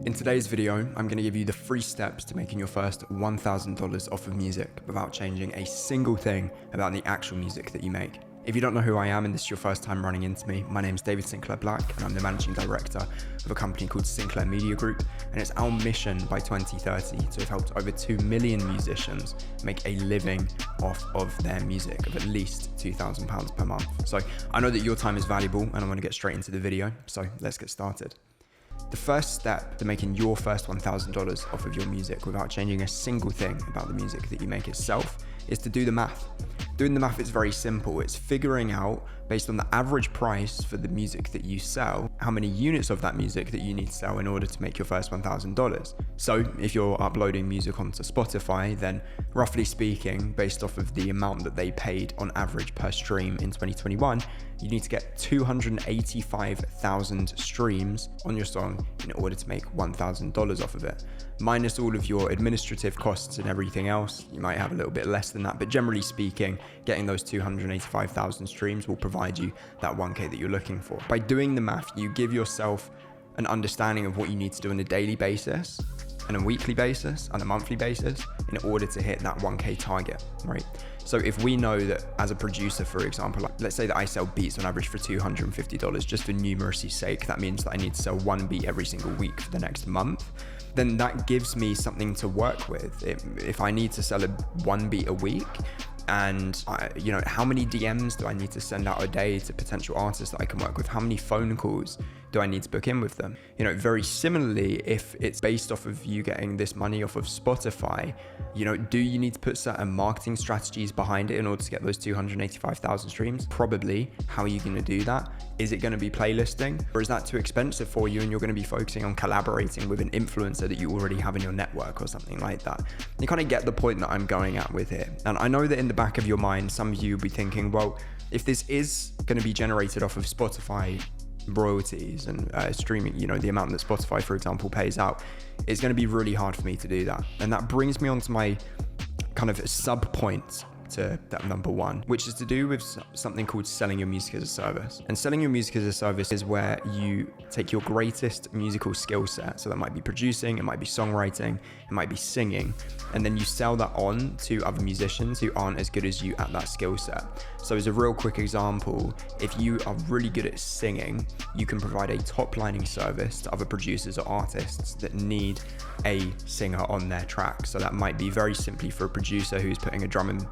In today's video, I'm going to give you the 3 steps to making your first $1,000 off of music without changing a single thing about the actual music that you make. If you don't know who I am and this is your first time running into me, my name is David Sinclair-Black and I'm the managing director of a company called Sinclair Media Group, and it's our mission by 2030 to have helped over 2 million musicians make a living off of their music of at least £2,000 per month. So I know that your time is valuable and I want to get straight into the video, so let's get started. The first step to making your first $1,000 off of your music without changing a single thing about the music that you make itself is to do the math. Doing the math is very simple. It's figuring out, based on the average price for the music that you sell, how many units of that music that you need to sell in order to make your first $1,000. So if you're uploading music onto Spotify, then roughly speaking, based off of the amount that they paid on average per stream in 2021, you need to get 285,000 streams on your song in order to make $1,000 off of it. Minus all of your administrative costs and everything else, you might have a little bit less than that, but generally speaking, getting those 285,000 streams will provide you that 1K that you're looking for. By doing the math, you give yourself an understanding of what you need to do on a daily basis, and a weekly basis, and a monthly basis in order to hit that 1K target, right? So if we know that as a producer, for example, like, let's say that I sell beats on average for $250, just for numeracy's sake, that means that I need to sell 1 beat every single week for the next month, then that gives me something to work with. If I need to sell 1 beat a week, and how many DMs do I need to send out a day to potential artists that I can work with? How many phone calls do I need to book in with them? Very similarly, if it's based off of you getting this money off of Spotify, do you need to put certain marketing strategies behind it in order to get those 285,000 streams? Probably. How are you going to do that? Is it going to be playlisting, or is that too expensive for you and you're going to be focusing on collaborating with an influencer that you already have in your network or something like that? You kind of get the point that I'm going at with here. And I know that in the back of your mind, some of you will be thinking, well, if this is going to be generated off of Spotify royalties and streaming, the amount that Spotify, for example, pays out, it's going to be really hard for me to do that. And that brings me on to my kind of sub point to that number 1, which is to do with something called selling your music as a service. And selling your music as a service is where you take your greatest musical skill set, so that might be producing, it might be songwriting, it might be singing, and then you sell that on to other musicians who aren't as good as you at that skill set. So as a real quick example, if you are really good at singing, you can provide a top lining service to other producers or artists that need a singer on their track. So that might be very simply for a producer who's putting a drum and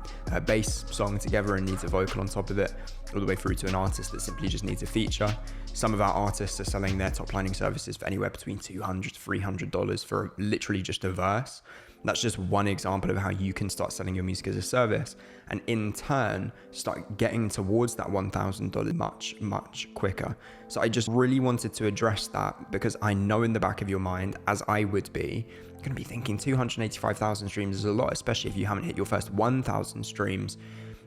bass song together and needs a vocal on top of it, all the way through to an artist that simply just needs a feature. Some of our artists are selling their top lining services for anywhere between $200 to $300 for literally just a verse. That's just one example of how you can start selling your music as a service and in turn start getting towards that $1,000 much, much quicker. So I just really wanted to address that because I know in the back of your mind, as I would be, you're going to be thinking 285,000 streams is a lot, especially if you haven't hit your first 1,000 streams.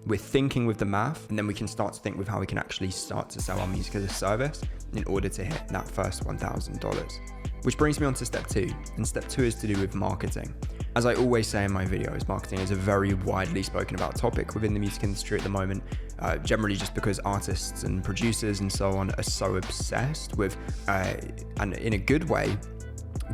We're thinking with the math, and then we can start to think with how we can actually start to sell our music as a service in order to hit that first $1,000. Which brings me on to step 2, and step 2 is to do with marketing. As I always say in my videos, marketing is a very widely spoken about topic within the music industry at the moment, generally just because artists and producers and so on are so obsessed with, and in a good way,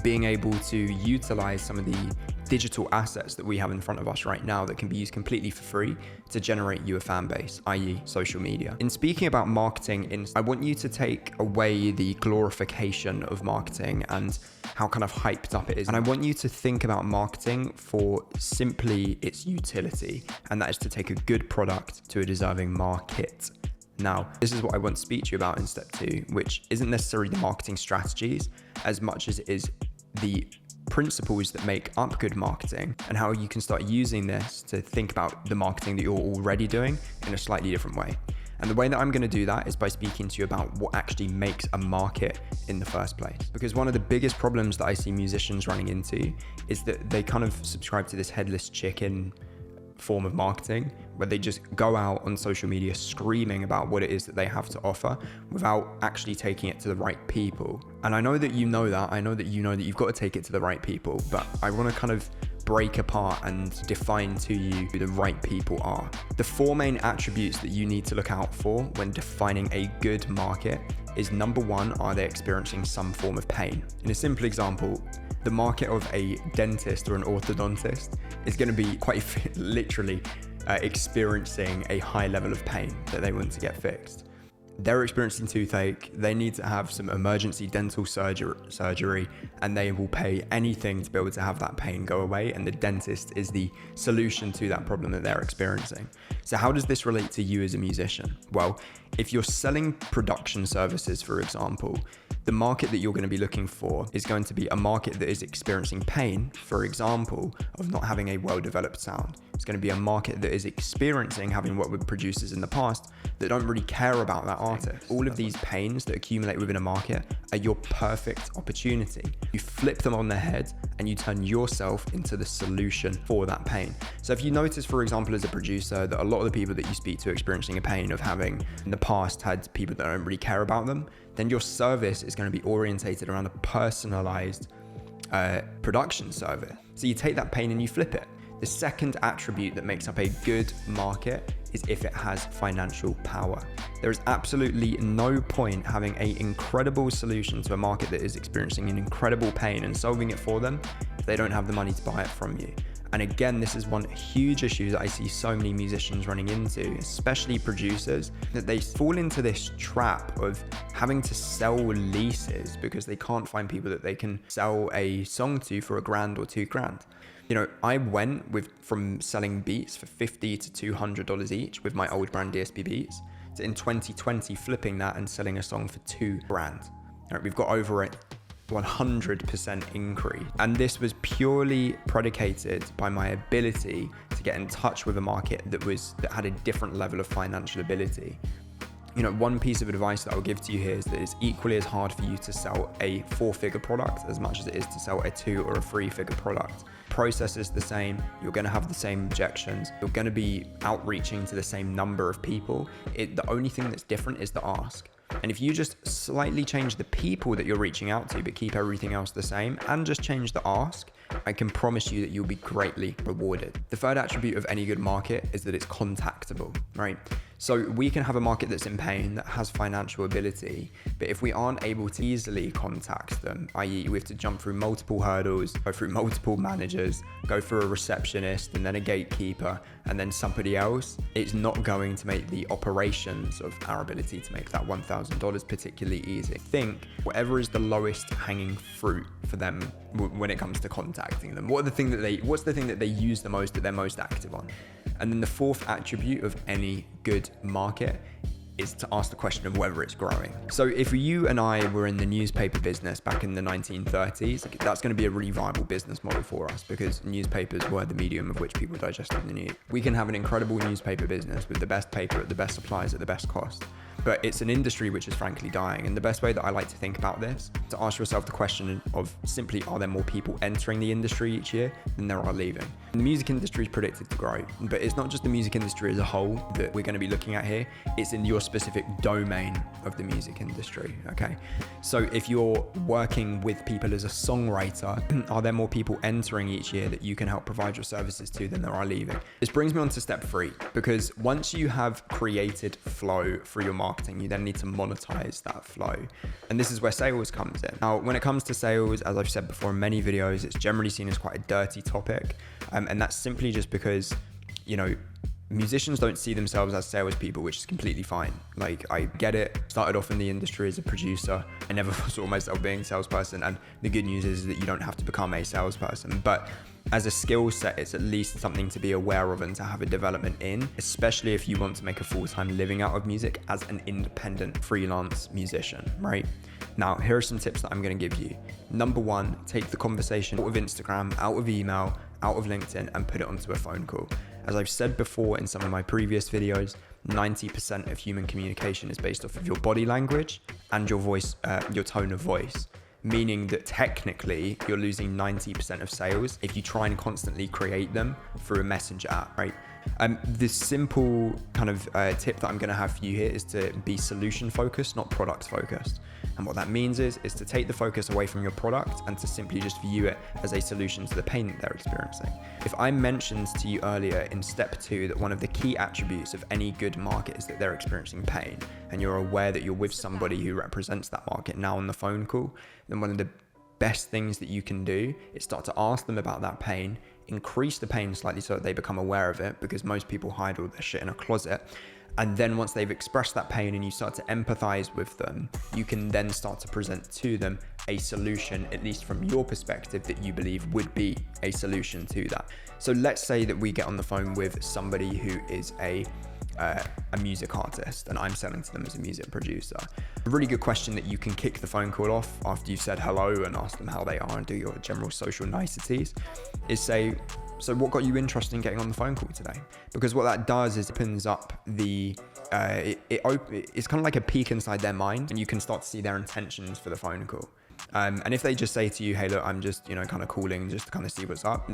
being able to utilize some of the digital assets that we have in front of us right now that can be used completely for free to generate you a fan base, i.e. social media. In speaking about marketing, I want you to take away the glorification of marketing and how kind of hyped up it is. And I want you to think about marketing for simply its utility, and that is to take a good product to a deserving market. Now, this is what I want to speak to you about in step 2, which isn't necessarily the marketing strategies as much as it is the principles that make up good marketing and how you can start using this to think about the marketing that you're already doing in a slightly different way. And the way that I'm going to do that is by speaking to you about what actually makes a market in the first place. Because one of the biggest problems that I see musicians running into is that they kind of subscribe to this headless chicken form of marketing where they just go out on social media screaming about what it is that they have to offer without actually taking it to the right people. And I know that you know that. I know that you know that you've got to take it to the right people, but I want to kind of break apart and define to you who the right people are. The 4 main attributes that you need to look out for when defining a good market is: number 1, are they experiencing some form of pain? In a simple example, the market of a dentist or an orthodontist is going to be quite literally experiencing a high level of pain that they want to get fixed. They're experiencing toothache, they need to have some emergency dental surgery, and they will pay anything to be able to have that pain go away, and the dentist is the solution to that problem that they're experiencing. So how does this relate to you as a musician? Well, if you're selling production services, for example, the market that you're going to be looking for is going to be a market that is experiencing pain, for example, of not having a well-developed sound. It's going to be a market that is experiencing having worked with producers in the past that don't really care about that artist. All of these pains that accumulate within a market are your perfect opportunity. You flip them on their head and you turn yourself into the solution for that pain. So if you notice, for example, as a producer, that a lot of the people that you speak to experiencing a pain of having in the past had people that don't really care about them, then your service is going to be orientated around a personalized production service. So you take that pain and you flip it. The second attribute that makes up a good market is if it has financial power. There is absolutely no point having an incredible solution to a market that is experiencing an incredible pain and solving it for them if they don't have the money to buy it from you. And again, this is one huge issue that I see so many musicians running into, especially producers, that they fall into this trap of having to sell leases because they can't find people that they can sell a song to for $1,000 or $2,000. You know, I went from selling beats for $50 to $200 each with my old brand DSP Beats to in 2020 flipping that and selling a song for $2,000. Right, we've got over a 100% increase. And this was purely predicated by my ability to get in touch with a market that had a different level of financial ability. You know, one piece of advice that I'll give to you here is that it's equally as hard for you to sell a 4-figure product as much as it is to sell a 2 or a 3-figure product. Process is the same. You're going to have the same objections. You're going to be outreaching to the same number of people. The only thing that's different is the ask. And if you just slightly change the people that you're reaching out to, but keep everything else the same and just change the ask, I can promise you that you'll be greatly rewarded. The third attribute of any good market is that it's contactable, right? So we can have a market that's in pain, that has financial ability, but if we aren't able to easily contact them, i.e. we have to jump through multiple hurdles, go through multiple managers, go through a receptionist and then a gatekeeper and then somebody else, it's not going to make the operations of our ability to make that $1,000 particularly easy. Think whatever is the lowest hanging fruit for them when it comes to contacting them. What's the thing that they use the most, that they're most active on? And then the fourth attribute of any good market is to ask the question of whether it's growing. So if you and I were in the newspaper business back in the 1930s, that's going to be a really viable business model for us because newspapers were the medium of which people digested the news. We can have an incredible newspaper business with the best paper at the best suppliers at the best cost. But it's an industry which is frankly dying. And the best way that I like to think about this, to ask yourself the question of simply, are there more people entering the industry each year than there are leaving? The music industry is predicted to grow, but it's not just the music industry as a whole that we're going to be looking at here. It's in your specific domain of the music industry, okay? So if you're working with people as a songwriter, are there more people entering each year that you can help provide your services to than there are leaving? This brings me on to step 3, because once you have created flow through your marketing, you then need to monetize that flow. And this is where sales comes in. Now, when it comes to sales, as I've said before in many videos, it's generally seen as quite a dirty topic. And that's simply just because, you know, musicians don't see themselves as salespeople, which is completely fine. Like, I get it. Started off in the industry as a producer. I never saw myself being a salesperson. And the good news is that you don't have to become a salesperson. But as a skill set, it's at least something to be aware of and to have a development in, especially if you want to make a full-time living out of music as an independent freelance musician, right? Now, here are some tips that I'm going to give you. Number 1, take the conversation out of Instagram, out of email, out of LinkedIn, and put it onto a phone call. As I've said before in some of my previous videos, 90% of human communication is based off of your body language and your voice, your tone of voice. Meaning that technically you're losing 90% of sales if you try and constantly create them through a messenger app, right? The simple kind of tip that I'm going to have for you here is to be solution focused, not product focused. And what that means is to take the focus away from your product and to simply just view it as a solution to the pain that they're experiencing. If I mentioned to you earlier in step 2 that one of the key attributes of any good market is that they're experiencing pain, and you're aware that you're with somebody who represents that market now on the phone call, then one of the best things that you can do is start to ask them about that pain, increase the pain slightly so that they become aware of it, because most people hide all their shit in a closet. And then once they've expressed that pain and you start to empathize with them, you can then start to present to them a solution, at least from your perspective, that you believe would be a solution to that. So let's say that we get on the phone with somebody who is a music artist and I'm selling to them as a music producer. A really good question that you can kick the phone call off after you've said hello and asked them how they are and do your general social niceties is say, so what got you interested in getting on the phone call today? Because what that does is opens up the, it's kind of like a peek inside their mind, and you can start to see their intentions for the phone call. And if they just say to you, hey, look, I'm just, kind of calling just to kind of see what's up,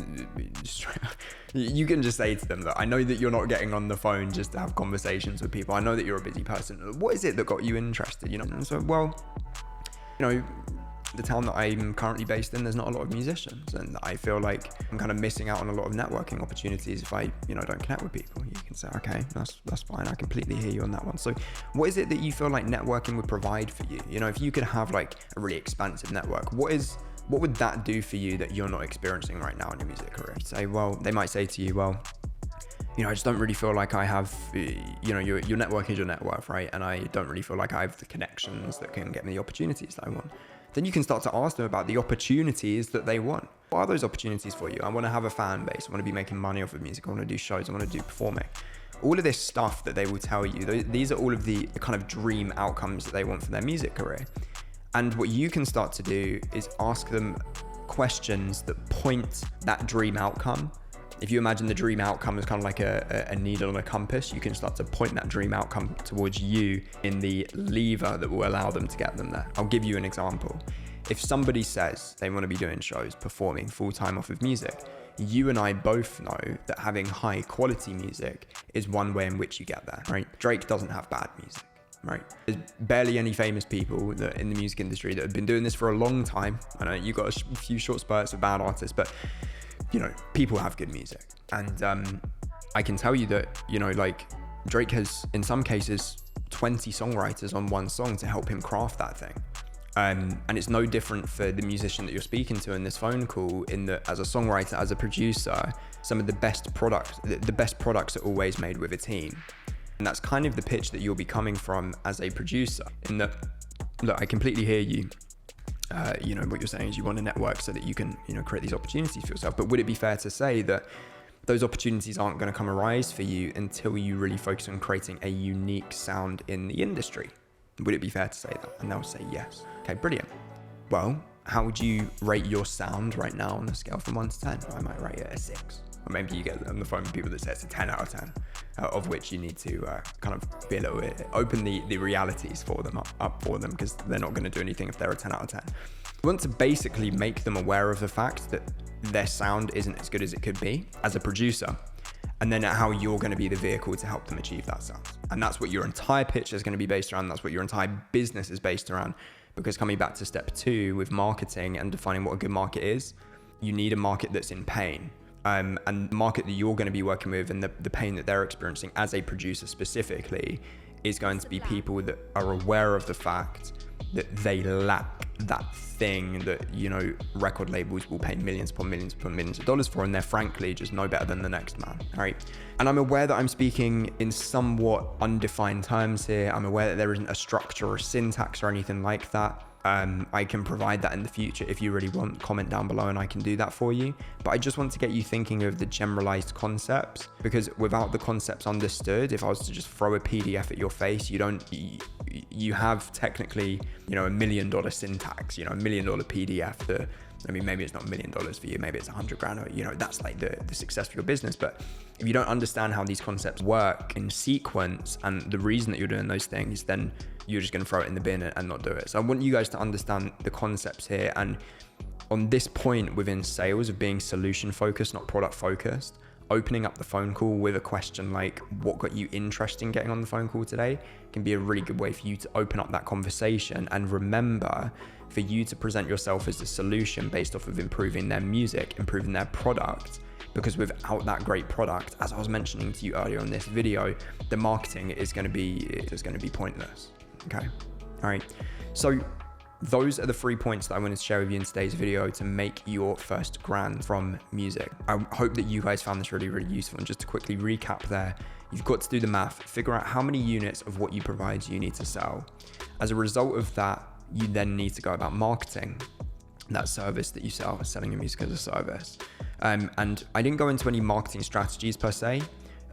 you can just say to them that I know that you're not getting on the phone just to have conversations with people. I know that you're a busy person. What is it that got you interested? And so, well, the town that I'm currently based in, there's not a lot of musicians, and I feel like I'm kind of missing out on a lot of networking opportunities if I, don't connect with people. You can say, okay, that's fine. I completely hear you on that one. So what is it that you feel like networking would provide for you? If you could have like a really expansive network, what would that do for you that you're not experiencing right now in your music career? Say, well, they might say to you, well, I just don't really feel like I have, your network is your net worth, right? And I don't really feel like I have the connections that can get me the opportunities that I want. Then you can start to ask them about the opportunities that they want. What are those opportunities for you? I want to have a fan base. I want to be making money off of music. I want to do shows. I want to do performing. All of this stuff that they will tell you, these are all of the kind of dream outcomes that they want for their music career. And what you can start to do is ask them questions that point that dream outcome. If you imagine the dream outcome as kind of like a needle on a compass, you can start to point that dream outcome towards you in the lever that will allow them to get them there. I'll give you an example. If somebody says they want to be doing shows, performing full-time off of music, you and I both know that having high quality music is one way in which you get there, right? Drake doesn't have bad music, right? There's barely any famous people that in the music industry that have been doing this for a long time. I know you've got a few short spurts of bad artists, but people have good music. And I can tell you that, like Drake has, in some cases, 20 songwriters on one song to help him craft that thing. And it's no different for the musician that you're speaking to in this phone call, in that as a songwriter, as a producer, some of the best products are always made with a team. And that's kind of the pitch that you'll be coming from as a producer, in that, look, I completely hear you. What you're saying is you want to network so that you can, create these opportunities for yourself. But would it be fair to say that those opportunities aren't going to come arise for you until you really focus on creating a unique sound in the industry? Would it be fair to say that? And they'll say yes. Okay, brilliant. Well, how would you rate your sound right now on a scale from 1 to 10? I might rate it a 6. Or maybe you get on the phone with people that say it's a 10 out of 10, of which you need to kind of be a little bit, open the realities for them up for them, because they're not going to do anything if they're a 10 out of 10. You want to basically make them aware of the fact that their sound isn't as good as it could be as a producer, and then how you're going to be the vehicle to help them achieve that sound. And that's what your entire pitch is going to be based around. That's what your entire business is based around. Because coming back to step 2 with marketing and defining what a good market is, you need a market that's in pain. And the market that you're going to be working with and the pain that they're experiencing as a producer specifically is going to be people that are aware of the fact that they lack that thing that, record labels will pay millions upon millions of dollars for, and they're frankly just no better than the next man, right? And I'm aware that I'm speaking in somewhat undefined terms here. I'm aware that there isn't a structure or syntax or anything like that. I can provide that in the future if you really want. Comment down below and I can do that for you. But I just want to get you thinking of the generalized concepts, because without the concepts understood, if I was to just throw a PDF at your face, you have technically, $1 million syntax, $1 million PDF. Maybe it's not $1 million for you, maybe it's $100,000, that's like the success for your business. But if you don't understand how these concepts work in sequence and the reason that you're doing those things, then you're just going to throw it in the bin and not do it. So I want you guys to understand the concepts here. And on this point within sales of being solution focused, not product focused, opening up the phone call with a question like, what got you interested in getting on the phone call today, can be a really good way for you to open up that conversation. And remember, for you to present yourself as a solution based off of improving their music, improving their product, because without that great product, as I was mentioning to you earlier in this video, the marketing is going to be pointless. Okay. All right. So those are the 3 points that I wanted to share with you in today's video to make your first grand from music. I hope that you guys found this really, really useful. And just to quickly recap there, you've got to do the math, figure out how many units of what you provide you need to sell. As a result of that, you then need to go about marketing that service that you sell, selling your music as a service. And I didn't go into any marketing strategies per se,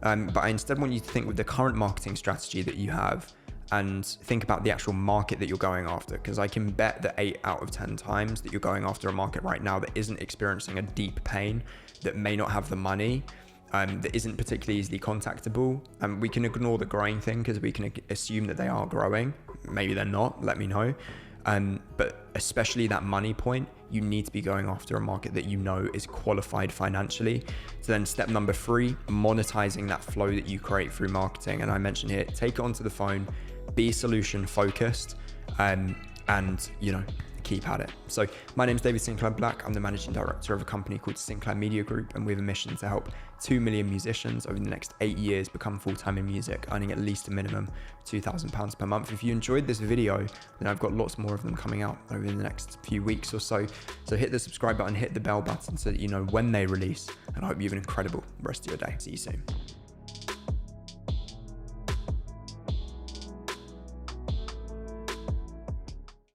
but I instead want you to think with the current marketing strategy that you have and think about the actual market that you're going after. Because I can bet that 8 out of 10 times that you're going after a market right now that isn't experiencing a deep pain, that may not have the money, that isn't particularly easily contactable. We can ignore the growing thing because we can assume that they are growing. Maybe they're not, let me know. But especially that money point, you need to be going after a market that you know is qualified financially. So then step number 3, monetizing that flow that you create through marketing. And I mentioned here, take it onto the phone, be solution focused, and keep at it. So my name is David Sinclair-Black. I'm the managing director of a company called Sinclair Media Group, and we have a mission to help 2 million musicians over the next 8 years become full-time in music, earning at least a minimum £2,000 per month. If you enjoyed this video, then I've got lots more of them coming out over the next few weeks or so. So hit the subscribe button, hit the bell button so that you know when they release, and I hope you have an incredible rest of your day. See you soon.